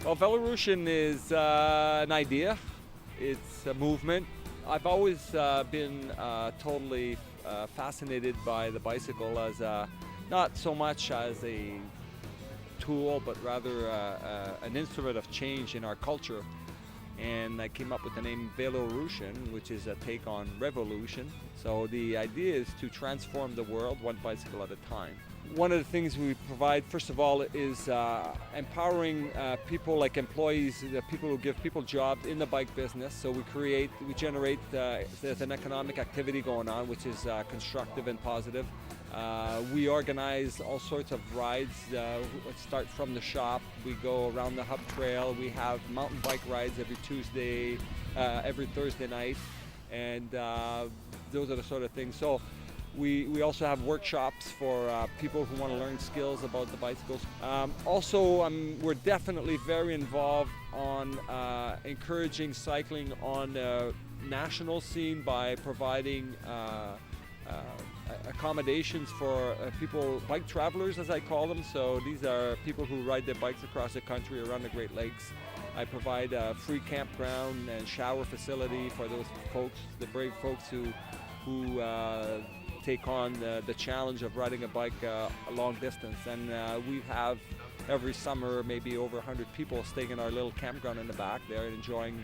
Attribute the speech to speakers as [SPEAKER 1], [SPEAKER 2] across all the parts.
[SPEAKER 1] Well, Velorution is an idea. It's a movement. I've always been totally fascinated by the bicycle as not so much as a tool, but rather an instrument of change in our culture. And I came up with the name Velorution, which is a take on revolution. So the idea is to transform the world one bicycle at a time. One of the things we provide, first of all, is empowering people like employees, the people who give people jobs in the bike business. So we generate, there's an economic activity going on, which is constructive and positive. We organize all sorts of rides. Let's start from the shop. We go around the hub trail. We have mountain bike rides every Thursday night, and those are the sort of things. So we also have workshops for people who want to learn skills about the bicycles. We're definitely very involved on encouraging cycling on the national scene by providing accommodations for people, bike travelers as I call them. So these are people who ride their bikes across the country around the Great Lakes. I provide a free campground and shower facility for those folks, the brave folks who take on the challenge of riding a bike a long distance. And we have every summer maybe over 100 people staying in our little campground in the back there and enjoying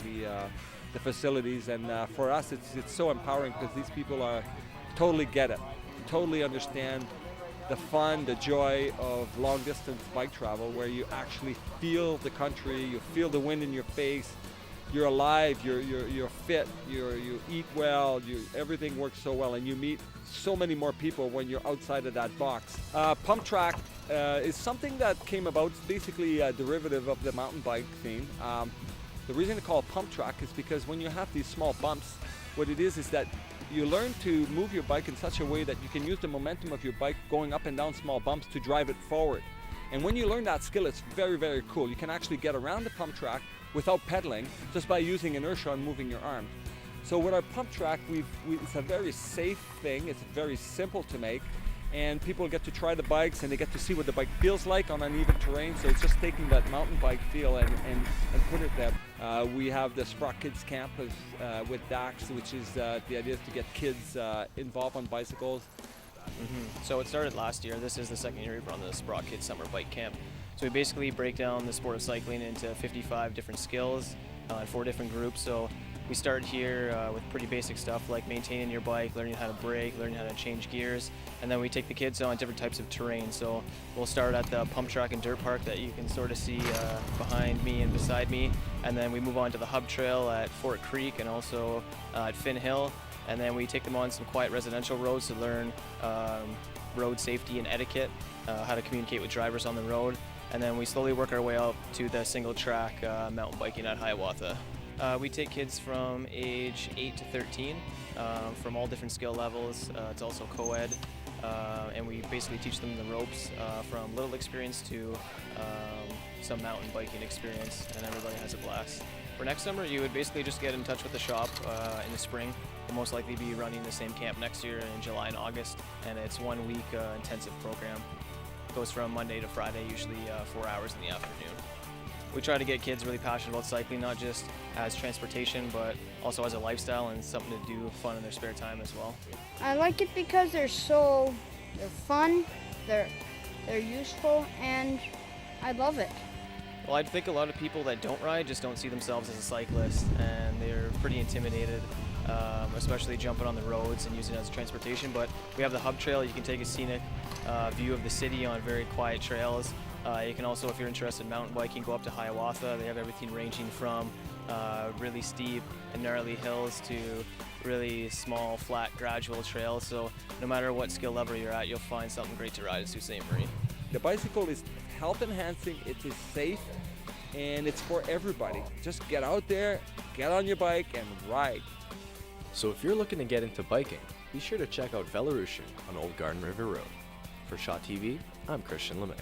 [SPEAKER 1] the facilities. And for us it's so empowering because these people totally get it, totally understand the fun, the joy of long distance bike travel, where you actually feel the country, you feel the wind in your face, you're alive, you're fit, you eat well, everything works so well, and you meet so many more people when you're outside of that box. Pump track is something that came about. It's basically a derivative of the mountain bike theme. The reason to call it pump track is because when you have these small bumps, what it is that you learn to move your bike in such a way that you can use the momentum of your bike going up and down small bumps to drive it forward. And when you learn that skill, it's very, very cool. You can actually get around the pump track without pedaling, just by using inertia and moving your arms. So with our pump track, it's a very safe thing. It's very simple to make, and people get to try the bikes and they get to see what the bike feels like on uneven terrain. So it's just taking that mountain bike feel and put it there. We have the Sprott Kids Camp with DAX, which is the idea is to get kids involved on bicycles.
[SPEAKER 2] So it started last year. This is the second year we've run the Sprott Kids Summer Bike Camp. So we basically break down the sport of cycling into 55 different skills in 4 different groups. So we start here with pretty basic stuff like maintaining your bike, learning how to brake, learning how to change gears, and then we take the kids on different types of terrain. So we'll start at the pump track and dirt park that you can sort of see behind me and beside me, and then we move on to the hub trail at Fort Creek and also at Finn Hill, and then we take them on some quiet residential roads to learn road safety and etiquette, how to communicate with drivers on the road, and then we slowly work our way up to the single track mountain biking at Hiawatha. We take kids from age 8 to 13 from all different skill levels. It's also co-ed, and we basically teach them the ropes from little experience to some mountain biking experience, and everybody has a blast. For next summer, you would basically just get in touch with the shop in the spring. We'll most likely be running the same camp next year in July and August, and it's 1 week intensive program. It goes from Monday to Friday, usually 4 hours in the afternoon. We try to get kids really passionate about cycling, not just as transportation, but also as a lifestyle and something to do fun in their spare time as well.
[SPEAKER 3] I like it because they're fun, they're useful, and I love it.
[SPEAKER 2] Well, I think a lot of people that don't ride just don't see themselves as a cyclist, and they're pretty intimidated, especially jumping on the roads and using it as transportation. But we have the hub trail. You can take a scenic view of the city on very quiet trails. You can also, if you're interested in mountain biking, go up to Hiawatha. They have everything ranging from really steep and gnarly hills to really small, flat, gradual trails. So no matter what skill level you're at, you'll find something great to ride at Sault Ste. Marie.
[SPEAKER 1] The bicycle is health enhancing, it is safe, and it's for everybody. Just get out there, get on your bike, and ride.
[SPEAKER 4] So if you're looking to get into biking, be sure to check out Velorution on Old Garden River Road. For Shaw TV, I'm Christian LeMay.